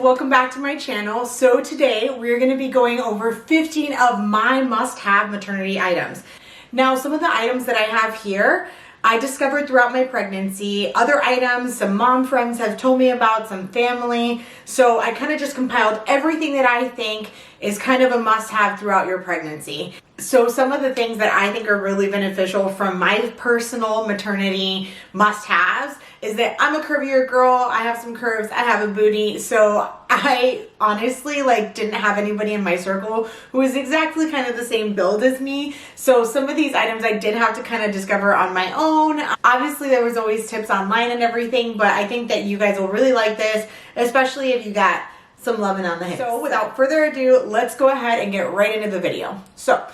welcome back to my channel. So today we're going to be going over 15 of my must-have maternity items. Now, some of the items that I have here I discovered throughout my pregnancy. Other items some mom friends have told me about, some family. So I kind of just compiled everything that I think is kind of a must-have throughout your pregnancy. So some of the things that I think are really beneficial from my personal maternity must-haves is that I'm a curvier girl. I have some curves. I have a booty. So I honestly didn't have anybody in my circle who was exactly kind of the same build as me. So some of these items I did have to kind of discover on my own. Obviously there was always tips online and everything, but I think that you guys will really like this, especially if you got some loving on the hips. So without further ado, let's go ahead and get right into the video. So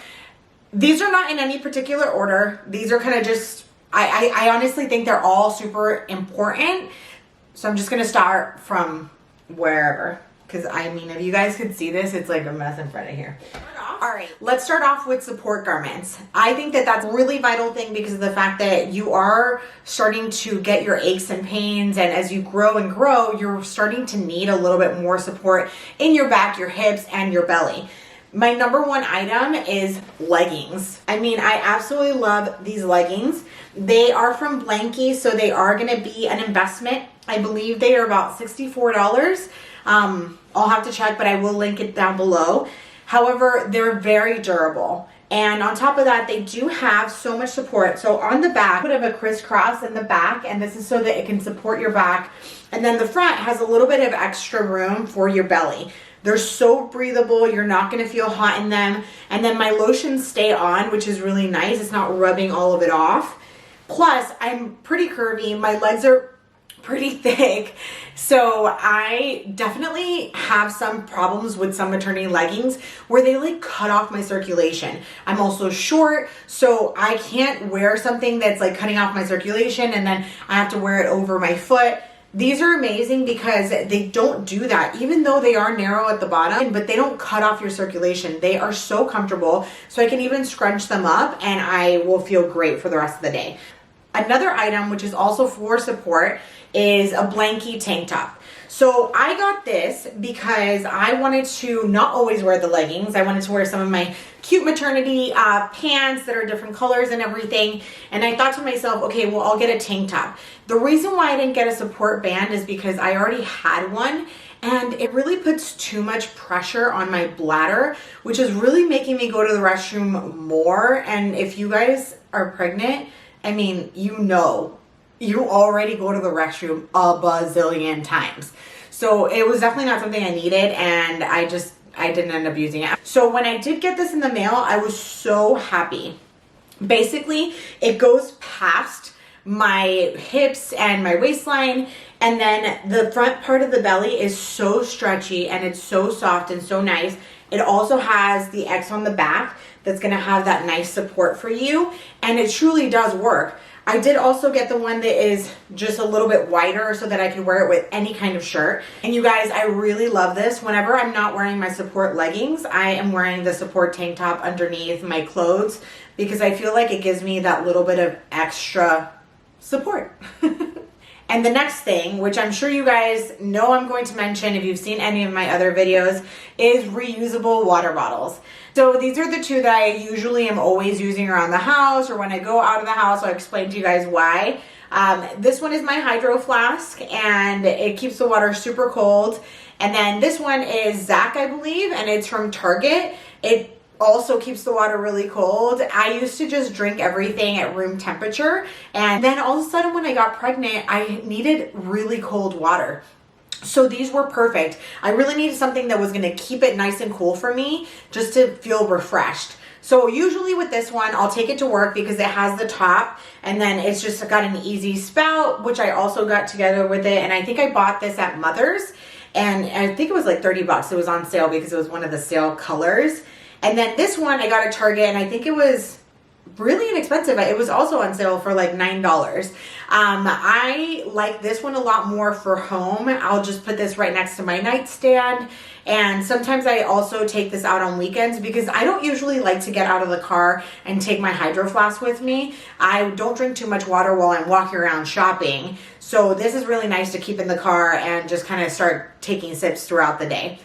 these are not in any particular order. These are kind of just, I honestly think they're all super important. So I'm just going to start from wherever, because I mean, if you guys could see this, it's like a mess in front of here. All right, let's start off with support garments. I think that that's a really vital thing because of the fact that you are starting to get your aches and pains, and as you grow and grow, you're starting to need a little bit more support in your back, your hips, and your belly. My number one item is leggings. I mean, I absolutely love these leggings. They are from Blankie, so they are going to be an investment. I believe they are about $64. I'll have to check, but I will link it down below. However, they're very durable. And on top of that, they do have so much support. So on the back, a bit of a crisscross in the back, and this is so that it can support your back. And then the front has a little bit of extra room for your belly. They're so breathable. You're not going to feel hot in them. And then my lotions stay on, which is really nice. It's not rubbing all of it off. Plus, I'm pretty curvy. My legs are pretty thick. So I definitely have some problems with some maternity leggings where they cut off my circulation. I'm also short, so I can't wear something that's cutting off my circulation and then I have to wear it over my foot. These are amazing because they don't do that, even though they are narrow at the bottom, but they don't cut off your circulation. They are so comfortable, so I can even scrunch them up and I will feel great for the rest of the day. Another item, which is also for support, is a Blankie tank top. So I got this because I wanted to not always wear the leggings. I wanted to wear some of my cute maternity pants that are different colors and everything. And I thought to myself, okay, well, I'll get a tank top. The reason why I didn't get a support band is because I already had one. And it really puts too much pressure on my bladder, which is really making me go to the restroom more. And if you guys are pregnant, I mean, you already go to the restroom a bazillion times. So it was definitely not something I needed, and I didn't end up using it. So when I did get this in the mail, I was so happy. Basically, it goes past my hips and my waistline, and then the front part of the belly is so stretchy and it's so soft and so nice. It also has the X on the back that's going to have that nice support for you, and it truly does work. I did also get the one that is just a little bit wider so that I can wear it with any kind of shirt. And you guys, I really love this. Whenever I'm not wearing my support leggings, I am wearing the support tank top underneath my clothes because I feel like it gives me that little bit of extra support. And the next thing, which I'm sure you guys know I'm going to mention if you've seen any of my other videos, is reusable water bottles. So these are the two that I usually am always using around the house or when I go out of the house. I'll explain to you guys why. This one is my hydro flask and it keeps the water super cold. And then this one is Zach, I believe, and it's from Target. It also keeps the water really cold. I used to just drink everything at room temperature, and then all of a sudden when I got pregnant, I needed really cold water. So these were perfect. I really needed something that was going to keep it nice and cool for me just to feel refreshed. So usually with this one, I'll take it to work because it has the top and then it's just got an easy spout, which I also got together with it. And I think I bought this at Mother's and I think it was like $30. It was on sale because it was one of the sale colors. And then this one I got at Target and I think it was really inexpensive. It was also on sale for like $9. I like this one a lot more for home. I'll just put this right next to my nightstand. And sometimes I also take this out on weekends because I don't usually like to get out of the car and take my Hydro Flask with me. I don't drink too much water while I'm walking around shopping. So this is really nice to keep in the car and just kind of start taking sips throughout the day.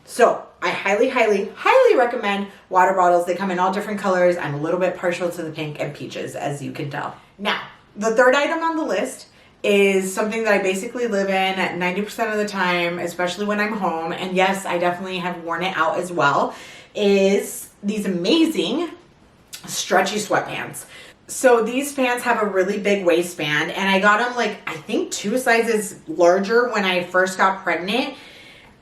So I highly, highly, highly recommend water bottles. They come in all different colors. I'm a little bit partial to the pink and peaches, as you can tell. Now, the third item on the list is something that I basically live in 90% of the time, especially when I'm home. And yes, I definitely have worn it out as well, is these amazing stretchy sweatpants. So these pants have a really big waistband, and I got them like, I think 2 sizes larger when I first got pregnant.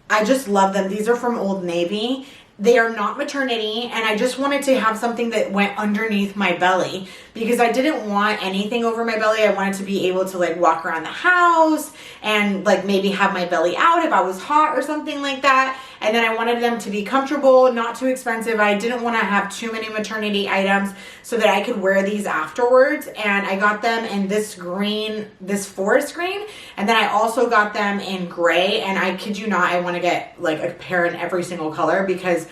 I just love them. These are from Old Navy. They are not maternity, and I just wanted to have something that went underneath my belly because I didn't want anything over my belly. I wanted to be able to like walk around the house and like maybe have my belly out if I was hot or something like that. And then I wanted them to be comfortable, not too expensive. I didn't want to have too many maternity items so that I could wear these afterwards. And I got them in this green, this forest green. And then I also got them in gray. And I kid you not, I want to get like a pair in every single color because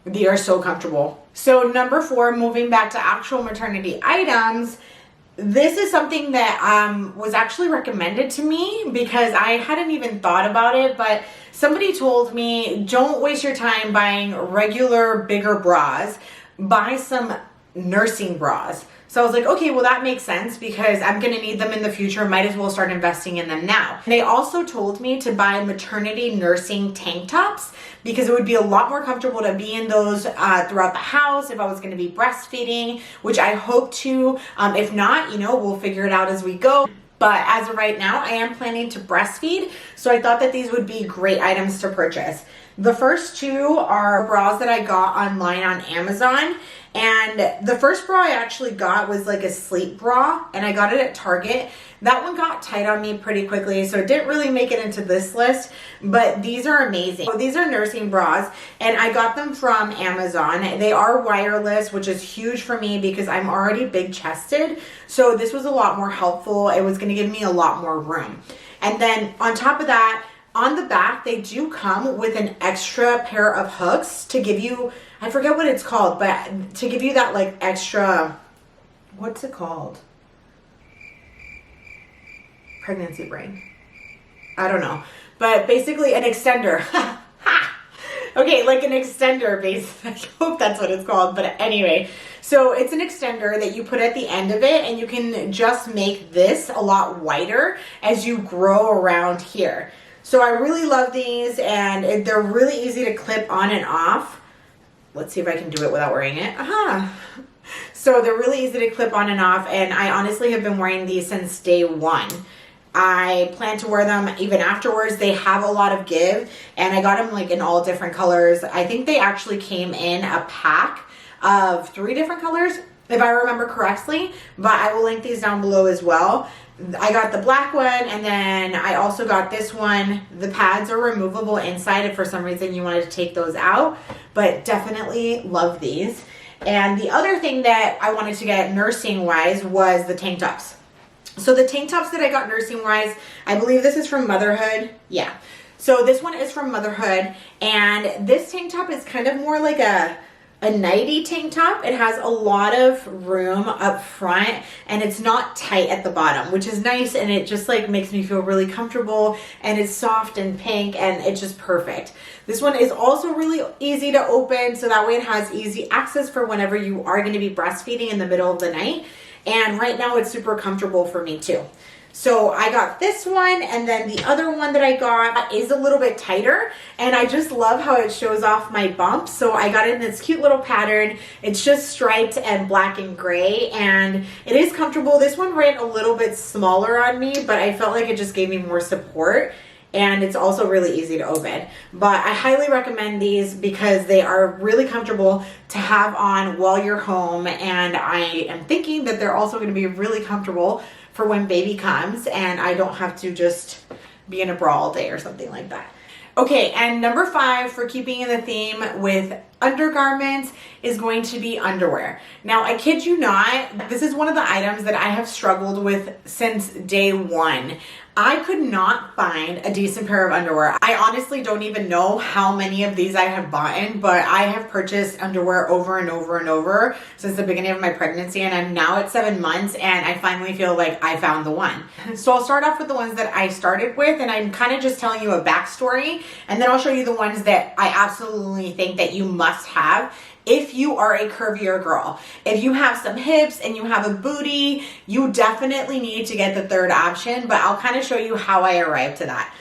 they are so comfortable. So number 4, moving back to actual maternity items. This is something that was actually recommended to me because I hadn't even thought about it, but somebody told me, don't waste your time buying regular bigger bras, buy some nursing bras. So I was like, okay, well that makes sense because I'm gonna need them in the future. Might as well start investing in them now. And they also told me to buy maternity nursing tank tops because it would be a lot more comfortable to be in those throughout the house if I was gonna be breastfeeding, which I hope to. If not, you know, we'll figure it out as we go. But as of right now, I am planning to breastfeed. So I thought that these would be great items to purchase. The first 2 are bras that I got online on Amazon. And the first bra I actually got was like a sleep bra, and I got it at Target. That one got tight on me pretty quickly, so it didn't really make it into this list, but these are amazing. So these are nursing bras, and I got them from Amazon. They are wireless, which is huge for me because I'm already big chested, so this was a lot more helpful. It was gonna give me a lot more room. And then on top of that, on the back, they do come with an extra pair of hooks to give you, I forget what it's called, but to give you that like extra, what's it called? Pregnancy brain. I don't know. But basically an extender. Okay, like an extender basically. I hope that's what it's called. But anyway, so it's an extender that you put at the end of it, and you can just make this a lot wider as you grow around here. So I really love these, and they're really easy to clip on and off. Let's see if I can do it without wearing it. So they're really easy to clip on and off, and I honestly have been wearing these since day 1. I plan to wear them even afterwards. They have a lot of give, and I got them like in all different colors. I think they actually came in a pack of 3 different colors, if I remember correctly, but I will link these down below as well. I got the black one, and then I also got this one. The pads are removable inside if for some reason you wanted to take those out, but definitely love these. And the other thing that I wanted to get nursing wise was the tank tops. So the tank tops that I got nursing wise, I believe this is from Motherhood. Yeah. So this one is from Motherhood, and this tank top is kind of more like a nighty tank top. It has a lot of room up front, and it's not tight at the bottom, which is nice, and it just like makes me feel really comfortable, and it's soft and pink, and it's just perfect. This one is also really easy to open, so that way it has easy access for whenever you are going to be breastfeeding in the middle of the night. And right now it's super comfortable for me too. So I got this one, and then the other one that I got is a little bit tighter, and I just love how it shows off my bumps. So I got it in this cute little pattern. It's just striped and black and gray, and it is comfortable. This one ran a little bit smaller on me, but I felt like it just gave me more support, and it's also really easy to open. But I highly recommend these because they are really comfortable to have on while you're home, and I am thinking that they're also going to be really comfortable for when baby comes and I don't have to just be in a bra all day or something like that. Okay, and number 5, for keeping in the theme with undergarments is going to be underwear. Now, I kid you not, this is one of the items that I have struggled with since day one. I could not find a decent pair of underwear. I honestly don't even know how many of these I have bought, but I have purchased underwear over and over and over since the beginning of my pregnancy, and I'm now at 7 months, and I finally feel like I found the one. So I'll start off with the ones that I started with, and I'm kind of just telling you a backstory, and then I'll show you the ones that I absolutely think that you must have if you are a curvier girl. If you have some hips and you have a booty, you definitely need to get the third option, but I'll kind of show you how I arrived to that.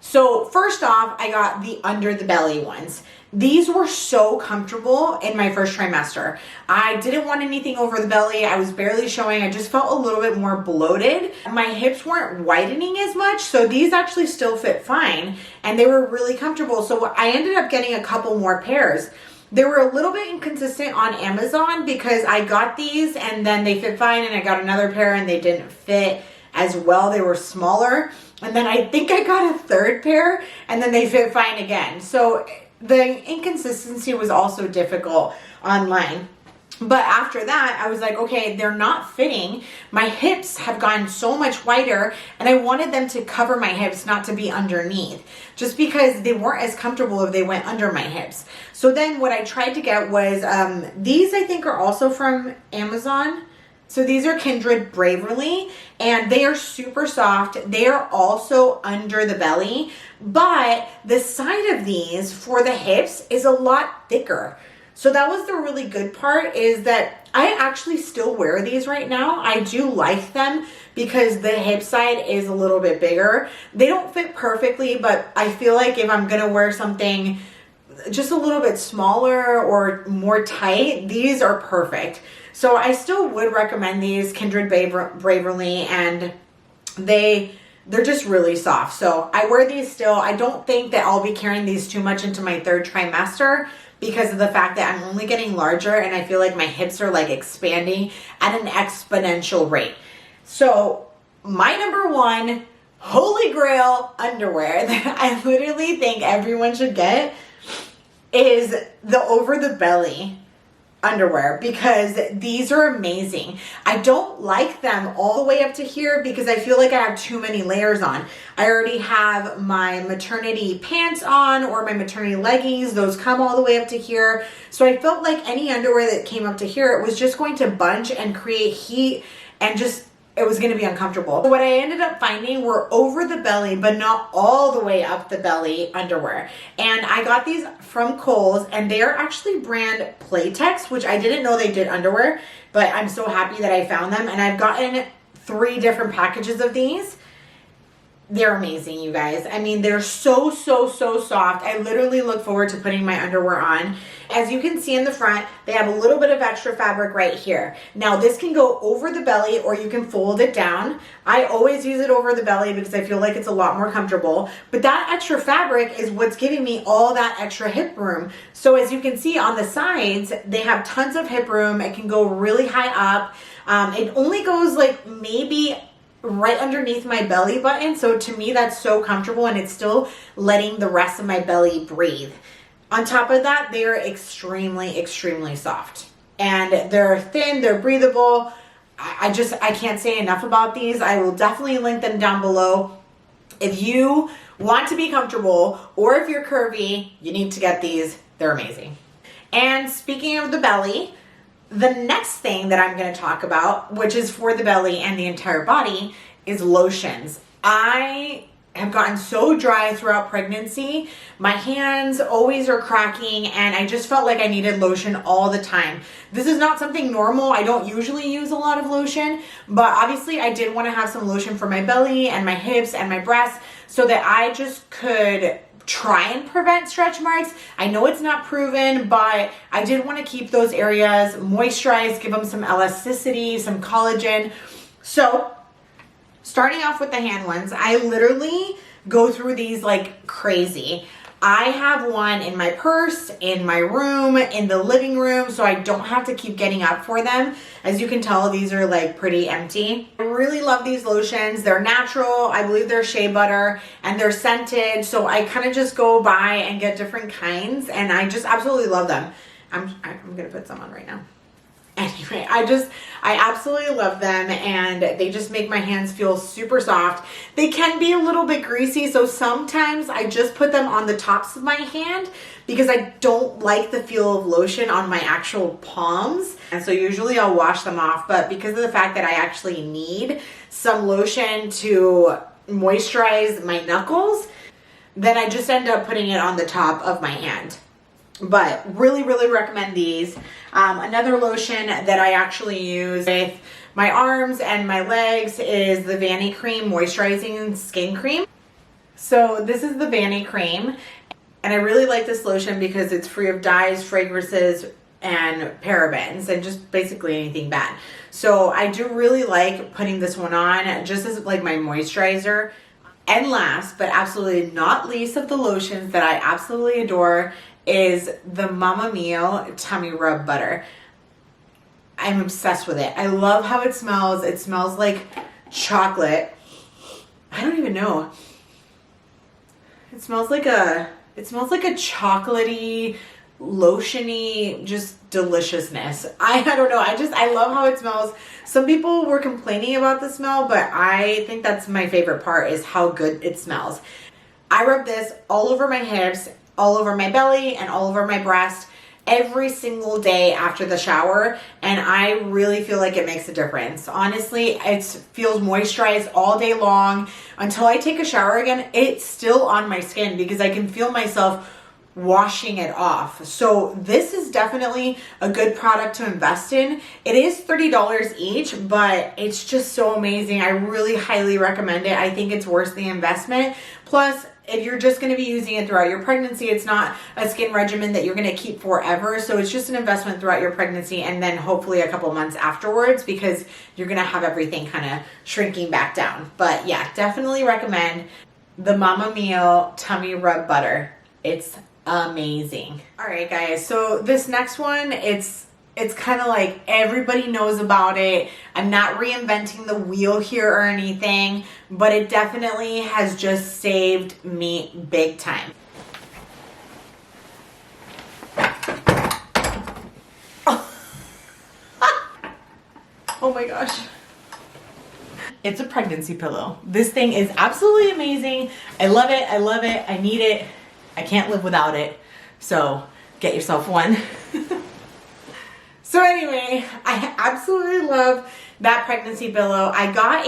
So first off, I got the under the belly ones. These were so comfortable in my first trimester. I didn't want anything over the belly. I was barely showing. I just felt a little bit more bloated. My hips weren't widening as much, so these actually still fit fine, and they were really comfortable. So I ended up getting a couple more pairs. They were a little bit inconsistent on Amazon because I got these and then they fit fine, and I got another pair and they didn't fit as well. They were smaller. And then I think I got a third pair and then they fit fine again. So the inconsistency was also difficult online. But after that, I was like, okay, they're not fitting. My hips have gotten so much wider, and I wanted them to cover my hips, not to be underneath, just because they weren't as comfortable if they went under my hips. So then what I tried to get was, these I think are also from Amazon. So these are Kindred Braverly, and they are super soft. They are also under the belly, but the side of these for the hips is a lot thicker. So that was the really good part, is that I actually still wear these right now. I do like them because the hip side is a little bit bigger. They don't fit perfectly, but I feel like if I'm gonna wear something just a little bit smaller or more tight, these are perfect. So I still would recommend these Kindred Braverly, and they're just really soft. So I wear these still. I don't think that I'll be carrying these too much into my third trimester, because of the fact that I'm only getting larger and I feel like my hips are like expanding at an exponential rate. So my number one holy grail underwear that I literally think everyone should get is the over the belly underwear, because these are amazing. I don't like them all the way up to here because I feel like I have too many layers on. I already have my maternity pants on, or my maternity leggings. Those come all the way up to here. So I felt like any underwear that came up to here, it was just going to bunch and create heat, and just it was going to be uncomfortable. What I ended up finding were over the belly, but not all the way up the belly underwear. And I got these from Kohl's, and they are actually brand Playtex, which I didn't know they did underwear, but I'm so happy that I found them. And I've gotten 3 different packages of these. They're amazing, you guys. I mean, they're so soft. I literally look forward to putting my underwear on. As you can see in the front, they have a little bit of extra fabric right here. Now, this can go over the belly, or you can fold it down. I always use it over the belly because I feel like it's a lot more comfortable. But that extra fabric is what's giving me all that extra hip room. So as you can see on the sides, they have tons of hip room. It can go really high up. It only goes like maybe right underneath my belly button. So to me, that's so comfortable, and it's still letting the rest of my belly breathe. On top of that, they are extremely soft, and they're thin, they're breathable. I can't say enough about these. I will definitely link them down below. If you want to be comfortable, or if you're curvy, you need to get these. They're amazing. And speaking of the belly, the next thing that I'm going to talk about, which is for the belly and the entire body, is lotions. I have gotten so dry throughout pregnancy. My hands always are cracking, and I just felt like I needed lotion all the time. This is not something normal. I don't usually use a lot of lotion, but obviously I did want to have some lotion for my belly and my hips and my breasts so that I just could try and prevent stretch marks. I know it's not proven, but I did want to keep those areas moisturized, give them some elasticity, some collagen. So starting off with the hand ones, I literally go through these like crazy. I have one in my purse, in my room, in the living room, so I don't have to keep getting up for them. As you can tell, these are like pretty empty. I really love these lotions. They're natural. I believe they're shea butter and they're scented. So I kind of just go by and get different kinds and I just absolutely love them. I'm going to put some on right now. Anyway, I absolutely love them and they just make my hands feel super soft. They can be a little bit greasy, so sometimes I just put them on the tops of my hand because I don't like the feel of lotion on my actual palms. And so usually I'll wash them off, but because of the fact that I actually need some lotion to moisturize my knuckles, then I just end up putting it on the top of my hand. But really, really recommend these. Another lotion that I actually use with my arms and my legs is the Vani Cream Moisturizing Skin Cream. So this is the Vani Cream, and I really like this lotion because it's free of dyes, fragrances, and parabens, and just basically anything bad. So I do really like putting this one on just as like my moisturizer. And last, but absolutely not least of the lotions that I absolutely adore is the Mama Mia Tummy Rub Butter. I'm obsessed with it. I love how it smells. It smells like chocolate. I don't even know. It smells like a chocolatey, lotiony, just deliciousness. I don't know. I love how it smells. Some people were complaining about the smell, but I think that's my favorite part is how good it smells. I rub this all over my hips, all over my belly, and all over my breast every single day after the shower, and I really feel like it makes a difference. Honestly, it feels moisturized all day long. Until I take a shower again, it's still on my skin because I can feel myself washing it off. So this is definitely a good product to invest in. It is $30 each, but it's just so amazing. I really highly recommend it. I think it's worth the investment. Plus, if you're just going to be using it throughout your pregnancy, it's not a skin regimen that you're going to keep forever. So it's just an investment throughout your pregnancy and then hopefully a couple months afterwards because you're going to have everything kind of shrinking back down. But yeah, definitely recommend the Mama Mia Tummy Rub Butter. It's amazing. All right, guys. So this next one, it's kind of like everybody knows about it. I'm not reinventing the wheel here or anything, but it definitely has just saved me big time. Oh my gosh. It's a pregnancy pillow. This thing is absolutely amazing. I love it. I love it. I need it. I can't live without it. So get yourself one. So anyway, I absolutely love that pregnancy pillow. I got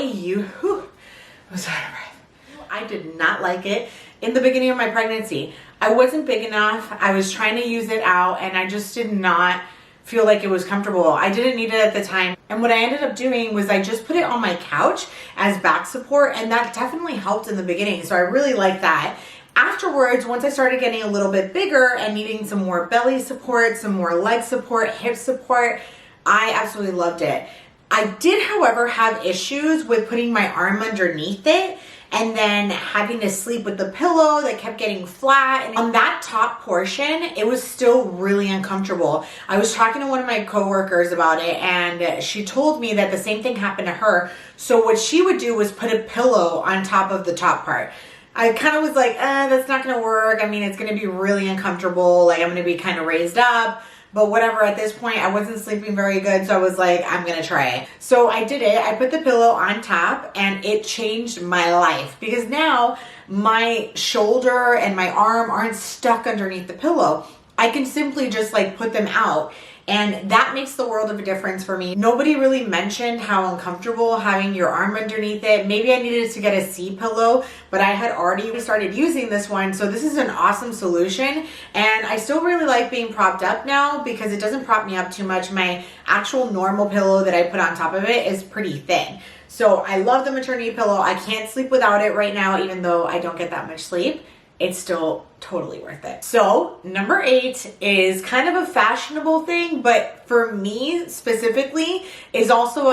I did not like it in the beginning of my pregnancy. I wasn't big enough. I was trying to use it out and I just did not feel like it was comfortable. I didn't need it at the time. And what I ended up doing was I just put it on my couch as back support, and that definitely helped in the beginning. So I really like that. Afterwards, once I started getting a little bit bigger and needing some more belly support, some more leg support, hip support, I absolutely loved it. I did, however, have issues with putting my arm underneath it and then having to sleep with the pillow that kept getting flat. And on that top portion, it was still really uncomfortable. I was talking to one of my coworkers about it and she told me that the same thing happened to her. So what she would do was put a pillow on top of the top part. I kind of was like, that's not going to work. I mean, it's going to be really uncomfortable. Like I'm going to be kind of raised up, but whatever. At this point, I wasn't sleeping very good. So I was like, I'm going to try it. So I did it. I put the pillow on top and it changed my life because now my shoulder and my arm aren't stuck underneath the pillow. I can simply just like put them out. And that makes the world of a difference for me. Nobody really mentioned how uncomfortable having your arm underneath it. Maybe I needed to get a C pillow, but I had already started using this one. So this is an awesome solution. And I still really like being propped up now because it doesn't prop me up too much. My actual normal pillow that I put on top of it is pretty thin. So I love the maternity pillow. I can't sleep without it right now, even though I don't get that much sleep. it's still totally worth it. So number 8 is kind of a fashionable thing, but for me specifically is also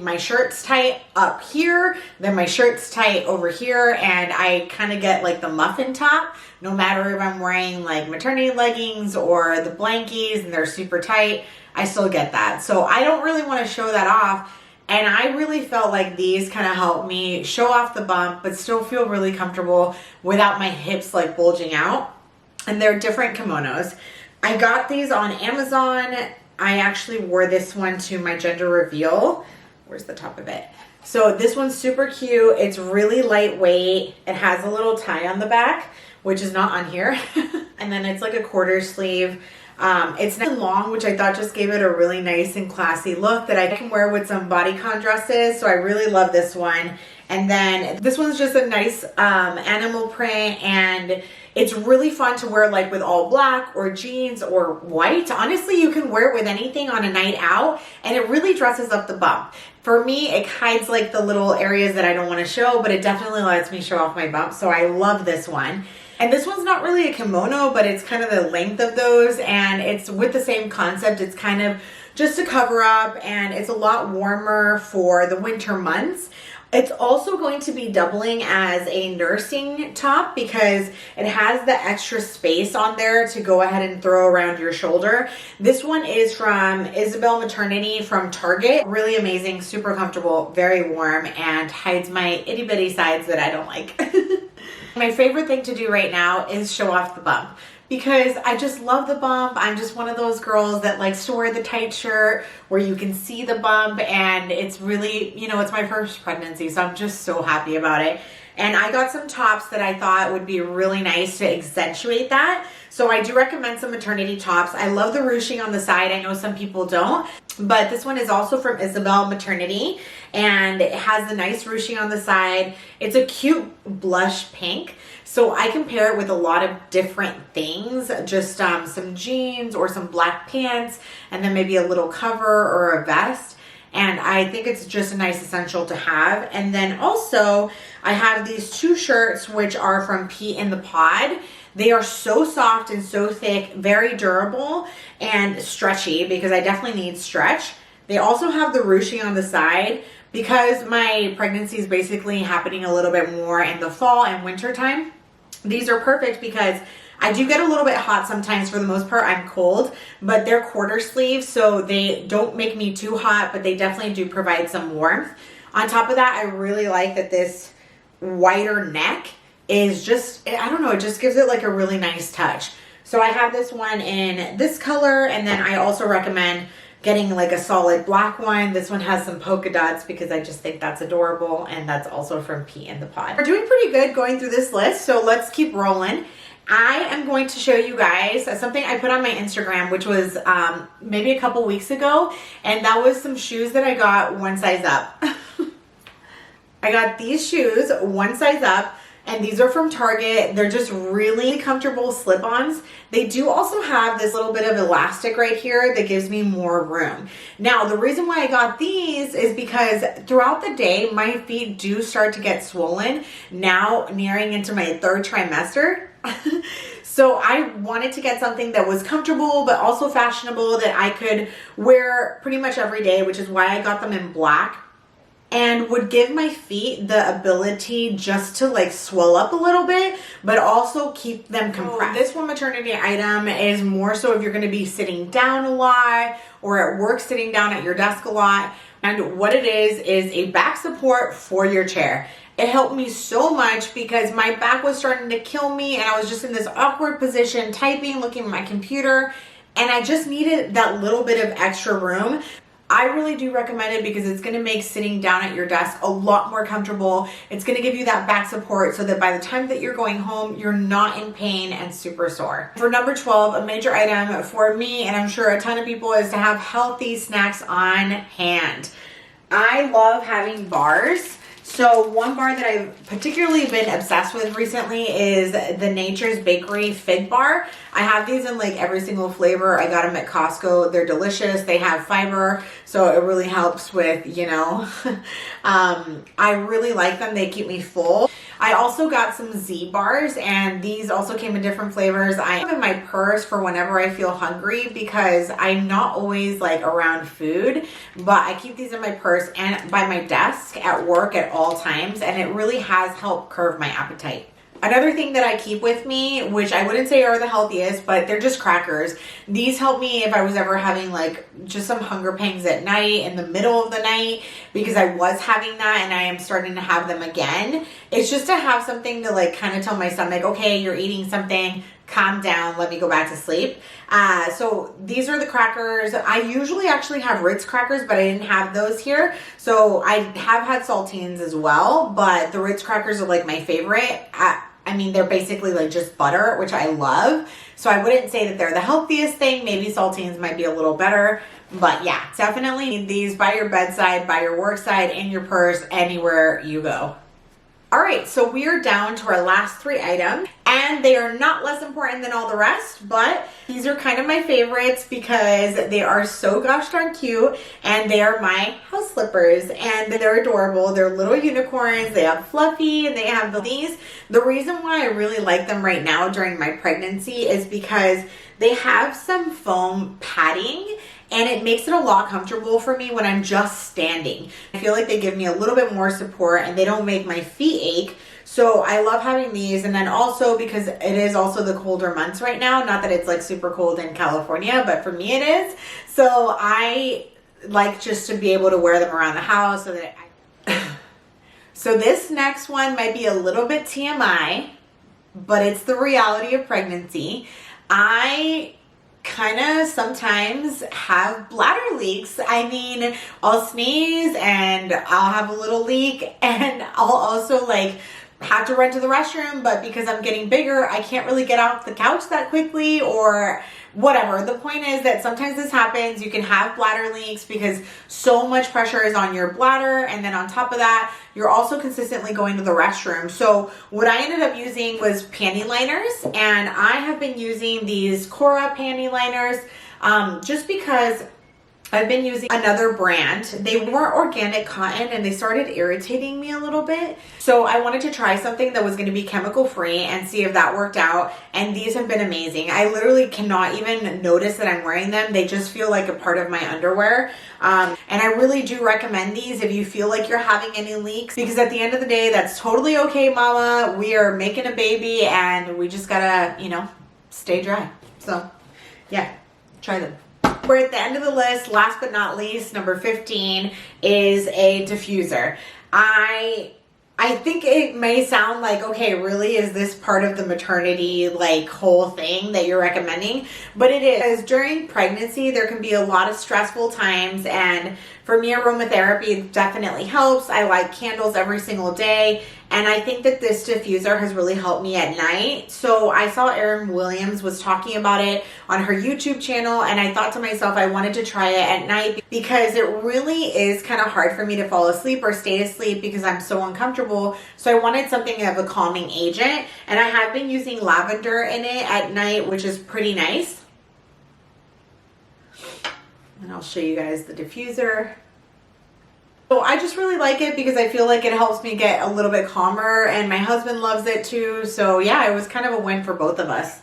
my shirt's tight up here, then my shirt's tight over here, and I kind of get like the muffin top, no matter if I'm wearing like maternity leggings or the blankies and they're super tight, I still get that. So I don't really want to show that off. And I really felt like these kind of helped me show off the bump, but still feel really comfortable without my hips like bulging out. And they're different kimonos. I got these on Amazon. I actually wore this one to my gender reveal. Where's the top of it? So this one's super cute. It's really lightweight. It has a little tie on the back, which is not on here. And then it's like a quarter sleeve. It's nice and long, which I thought just gave it a really nice and classy look that I can wear with some bodycon dresses. So I really love this one. And then this one's just a nice animal print, and it's really fun to wear like with all black or jeans or white. Honestly, you can wear it with anything on a night out, and it really dresses up the bump. For me, it hides like the little areas that I don't want to show, but it definitely lets me show off my bump. So I love this one. And this one's not really a kimono, but it's kind of the length of those, and it's with the same concept. It's kind of just to cover up, and it's a lot warmer for the winter months. It's also going to be doubling as a nursing top because it has the extra space on there to go ahead and throw around your shoulder. This one is from Reusable Maternity from Target. Really amazing, super comfortable, very warm, and hides my itty bitty sides that I don't like. My favorite thing to do right now is show off the bump because I just love the bump. I'm just one of those girls that likes to wear the tight shirt where you can see the bump, and it's really, you know, it's my first pregnancy, so I'm just so happy about it. And I got some tops that I thought would be really nice to accentuate that. So I do recommend some maternity tops. I love the ruching on the side. I know some people don't, but this one is also from Reusable Maternity, and it has the nice ruching on the side. It's a cute blush pink. So I can pair it with a lot of different things, just some jeans or some black pants, and then maybe a little cover or a vest. And I think it's just a nice essential to have. And then also I have these 2 shirts, which are from Pea in the Pod. They are so soft and so thick, very durable and stretchy because I definitely need stretch. They also have the ruching on the side because my pregnancy is basically happening a little bit more in the fall and winter time. These are perfect because I do get a little bit hot sometimes. For the most part, I'm cold, but they're quarter sleeves, so they don't make me too hot, but they definitely do provide some warmth. On top of that, I really like that this wider neck is just, I don't know, it just gives it like a really nice touch. So I have this one in this color, and then I also recommend getting like a solid black one. This one has some polka dots because I just think that's adorable, and that's also from Pea in the Pod. We're doing pretty good going through this list, so let's keep rolling. I am going to show you guys something I put on my Instagram, which was maybe a couple weeks ago, and that was some shoes that I got one size up. I got these shoes one size up, and these are from Target. They're just really comfortable slip-ons. They do also have this little bit of elastic right here that gives me more room. Now, the reason why I got these is because throughout the day, my feet do start to get swollen, now nearing into my 3rd trimester. So I wanted to get something that was comfortable, but also fashionable that I could wear pretty much every day, which is why I got them in black. And would give my feet the ability just to like swell up a little bit, but also keep them compressed. This one maternity item is more so if you're going to be sitting down a lot or at work sitting down at your desk a lot. And what it is a back support for your chair. It helped me so much because my back was starting to kill me, and I was just in this awkward position typing, looking at my computer, and I just needed that little bit of extra room. I really do recommend it because it's going to make sitting down at your desk a lot more comfortable. It's going to give you that back support so that by the time that you're going home, you're not in pain and super sore. For number 12, a major item for me, and I'm sure a ton of people, is to have healthy snacks on hand. I love having bars. So one bar that I've particularly been obsessed with recently is the Nature's Bakery Fig Bar. I have these in like every single flavor. I got them at Costco. They're delicious. They have fiber, so it really helps with, you know, I really like them. They keep me full. I also got some Z bars, and these also came in different flavors. I have in my purse for whenever I feel hungry because I'm not always like around food, but I keep these in my purse and by my desk at work at all times, and it really has helped curb my appetite. Another thing that I keep with me, which I wouldn't say are the healthiest, but they're just crackers. These help me if I was ever having like just some hunger pangs at night, in the middle of the night, because I was having that and I am starting to have them again. It's just to have something to like kind of tell my stomach, okay, you're eating something, calm down, let me go back to sleep. So these are the crackers. I usually actually have Ritz crackers, but I didn't have those here. So I have had saltines as well, but the Ritz crackers are like my favorite. I mean, they're basically like just butter, which I love. So I wouldn't say that they're the healthiest thing. Maybe saltines might be a little better. But yeah, definitely need these by your bedside, by your work side, in your purse, anywhere you go. All right, so we are down to our last 3 items, and they are not less important than all the rest, but these are kind of my favorites because they are so gosh darn cute, and they are my house slippers, and they're adorable. They're little unicorns. They have fluffy, and they have these. The reason why I really like them right now during my pregnancy is because they have some foam padding, and it makes it a lot comfortable for me when I'm just standing. I feel like they give me a little bit more support and they don't make my feet ache. So I love having these. And then also because it is also the colder months right now, not that it's like super cold in California, but for me it is. So I like just to be able to wear them around the house so that So this next one might be a little bit TMI, but it's the reality of pregnancy. I kind of sometimes have bladder leaks. I mean, I'll sneeze and I'll have a little leak, and I'll also like have to run to the restroom, but because I'm getting bigger, I can't really get off the couch that quickly or whatever. The point is that sometimes this happens. You can have bladder leaks because so much pressure is on your bladder, and then on top of that, you're also consistently going to the restroom. So what I ended up using was panty liners, and I have been using these Cora panty liners just because I've been using another brand. They weren't organic cotton and they started irritating me a little bit. So I wanted to try something that was going to be chemical free and see if that worked out. And these have been amazing. I literally cannot even notice that I'm wearing them. They just feel like a part of my underwear. And I really do recommend these if you feel like you're having any leaks, because at the end of the day, that's totally okay, mama. We are making a baby and we just gotta, you know, stay dry. So yeah, try them. We're at the end of the list. Last but not least, number 15 is a diffuser. I think it may sound like, okay, really, is this part of the maternity like whole thing that you're recommending? But it is. During pregnancy, there can be a lot of stressful times, and for me, aromatherapy definitely helps. I light candles every single day, and I think that this diffuser has really helped me at night. So I saw Erin Williams was talking about it on her YouTube channel, and I thought to myself, I wanted to try it at night because it really is kind of hard for me to fall asleep or stay asleep because I'm so uncomfortable. So I wanted something of a calming agent, and I have been using lavender in it at night, which is pretty nice. And I'll show you guys the diffuser. So I just really like it because I feel like it helps me get a little bit calmer, and my husband loves it too. So yeah, it was kind of a win for both of us.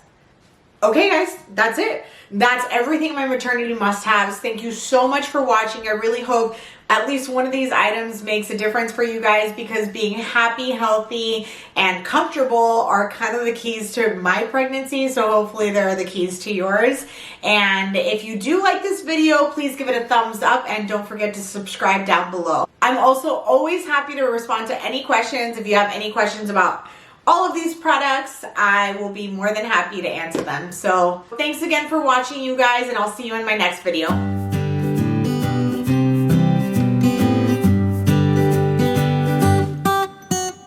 Okay guys, that's it. That's everything my maternity must-haves. Thank you so much for watching. I really hope at least one of these items makes a difference for you guys, because being happy, healthy, and comfortable are kind of the keys to my pregnancy. So hopefully they're the keys to yours. And if you do like this video, please give it a thumbs up and don't forget to subscribe down below. I'm also always happy to respond to any questions. If you have any questions about all of these products, I will be more than happy to answer them. So thanks again for watching, you guys, and I'll see you in my next video.